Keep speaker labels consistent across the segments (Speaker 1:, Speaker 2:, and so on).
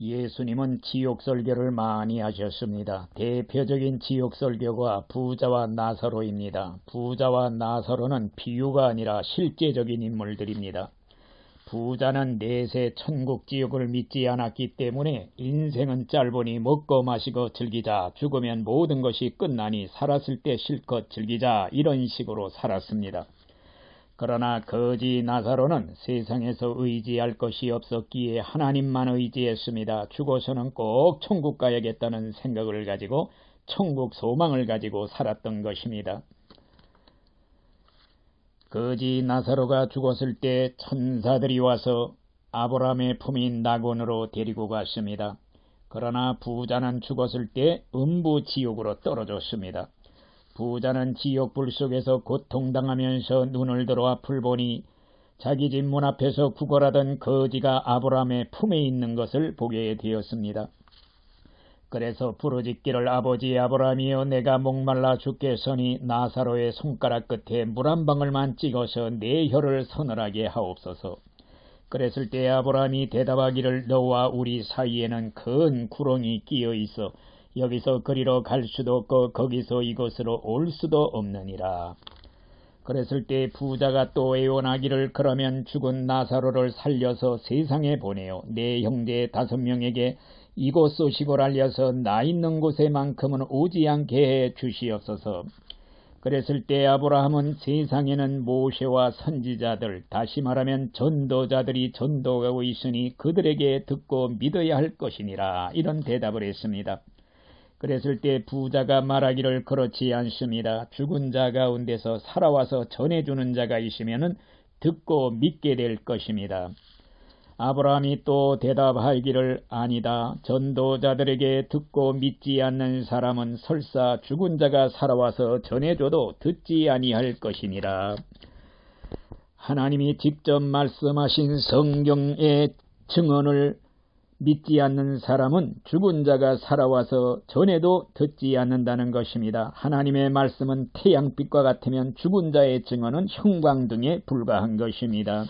Speaker 1: 예수님은 지옥설교를 많이 하셨습니다. 대표적인 지옥설교가 부자와 나사로입니다. 부자와 나사로는 비유가 아니라 실제적인 인물들입니다. 부자는 내세 천국 지옥을 믿지 않았기 때문에 인생은 짧으니 먹고 마시고 즐기자, 죽으면 모든 것이 끝나니 살았을 때 실컷 즐기자, 이런 식으로 살았습니다. 그러나 거지 나사로는 세상에서 의지할 것이 없었기에 하나님만 의지했습니다. 죽어서는 꼭 천국 가야겠다는 생각을 가지고 천국 소망을 가지고 살았던 것입니다. 거지 나사로가 죽었을 때 천사들이 와서 아브라함의 품인 낙원으로 데리고 갔습니다. 그러나 부자는 죽었을 때 음부 지옥으로 떨어졌습니다. 부자는 지옥불 속에서 고통당하면서 눈을 들어 앞을 보니 자기 집 문 앞에서 구걸하던 거지가 아브라함의 품에 있는 것을 보게 되었습니다. 그래서 부르짖기를 아버지 아브라함이여, 내가 목말라 죽겠으니 나사로의 손가락 끝에 물 한 방울만 찍어서 내 혀를 서늘하게 하옵소서. 그랬을 때 아브라함이 대답하기를 너와 우리 사이에는 큰 구렁이 끼어 있어 여기서 그리로 갈 수도 없고 거기서 이곳으로 올 수도 없느니라. 그랬을 때 부자가 또 애원하기를 그러면 죽은 나사로를 살려서 세상에 보내어 내 형제 5명에게 이곳 소식을 알려서 나 있는 곳에만큼은 오지 않게 해 주시옵소서. 그랬을 때 아브라함은 세상에는 모세와 선지자들, 다시 말하면 전도자들이 전도하고 있으니 그들에게 듣고 믿어야 할 것이니라, 이런 대답을 했습니다. 그랬을 때 부자가 말하기를 그렇지 않습니다. 죽은 자 가운데서 살아와서 전해주는 자가 있으면 듣고 믿게 될 것입니다. 아브라함이 또 대답하기를 아니다. 전도자들에게 듣고 믿지 않는 사람은 설사 죽은 자가 살아와서 전해줘도 듣지 아니할 것이니라. 하나님이 직접 말씀하신 성경의 증언을 믿지 않는 사람은 죽은 자가 살아와서 전해도 듣지 않는다는 것입니다. 하나님의 말씀은 태양빛과 같으면 죽은 자의 증언은 형광등에 불과한 것입니다.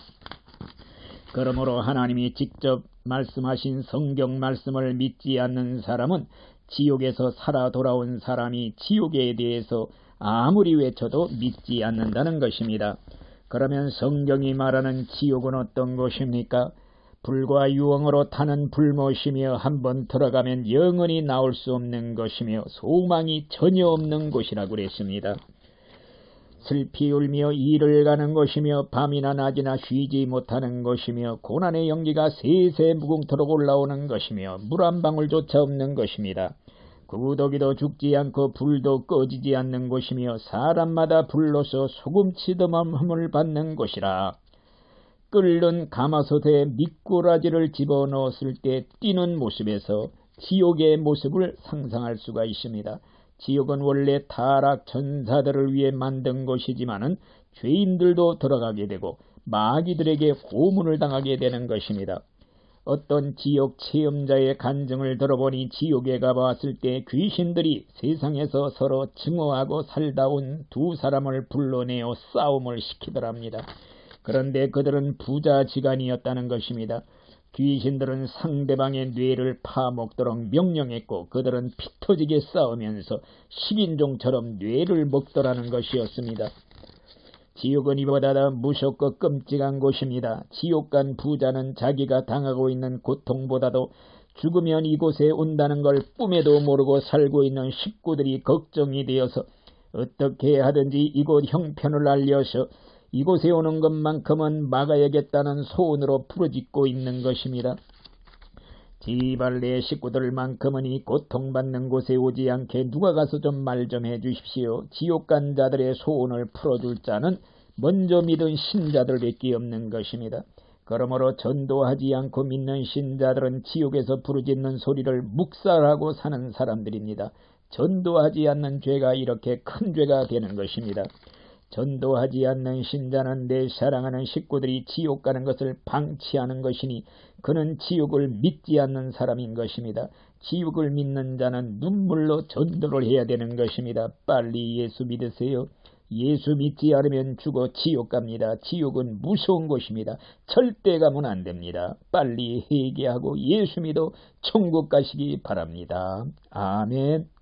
Speaker 1: 그러므로 하나님이 직접 말씀하신 성경 말씀을 믿지 않는 사람은 지옥에서 살아 돌아온 사람이 지옥에 대해서 아무리 외쳐도 믿지 않는다는 것입니다. 그러면 성경이 말하는 지옥은 어떤 곳입니까? 불과 유황으로 타는 불못이며 한번 들어가면 영원히 나올 수 없는 것이며 소망이 전혀 없는 곳이라고 그랬습니다. 슬피 울며 이를 가는 곳이며 밤이나 낮이나 쉬지 못하는 곳이며 고난의 연기가 세세 무궁토록 올라오는 것이며 물 한 방울조차 없는 것입니다. 구더기도 죽지 않고 불도 꺼지지 않는 곳이며 사람마다 불로서 소금치듬함을 받는 곳이라. 끓는 가마솥에 미꾸라지를 집어넣었을 때 뛰는 모습에서 지옥의 모습을 상상할 수가 있습니다. 지옥은 원래 타락 천사들을 위해 만든 곳이지만은 죄인들도 들어가게 되고 마귀들에게 고문을 당하게 되는 것입니다. 어떤 지옥 체험자의 간증을 들어보니 지옥에 가봤을 때 귀신들이 세상에서 서로 증오하고 살다 온 두 사람을 불러내어 싸움을 시키더랍니다. 그런데 그들은 부자지간이었다는 것입니다. 귀신들은 상대방의 뇌를 파먹도록 명령했고 그들은 피터지게 싸우면서 식인종처럼 뇌를 먹더라는 것이었습니다. 지옥은 이보다 더 무섭고 끔찍한 곳입니다. 지옥 간 부자는 자기가 당하고 있는 고통보다도 죽으면 이곳에 온다는 걸 꿈에도 모르고 살고 있는 식구들이 걱정이 되어서 어떻게 하든지 이곳 형편을 알려서 이곳에 오는 것만큼은 막아야겠다는 소원으로 부르짖고 있는 것입니다. 제발 내 식구들만큼은 이 고통받는 곳에 오지 않게 누가 가서 좀 말 좀 해주십시오. 지옥 간 자들의 소원을 풀어줄 자는 먼저 믿은 신자들밖에 없는 것입니다. 그러므로 전도하지 않고 믿는 신자들은 지옥에서 부르짖는 소리를 묵살하고 사는 사람들입니다. 전도하지 않는 죄가 이렇게 큰 죄가 되는 것입니다. 전도하지 않는 신자는 내 사랑하는 식구들이 지옥 가는 것을 방치하는 것이니 그는 지옥을 믿지 않는 사람인 것입니다. 지옥을 믿는 자는 눈물로 전도를 해야 되는 것입니다. 빨리 예수 믿으세요. 예수 믿지 않으면 죽어 지옥 갑니다. 지옥은 무서운 곳입니다. 절대 가면 안 됩니다. 빨리 회개하고 예수 믿어 천국 가시기 바랍니다. 아멘.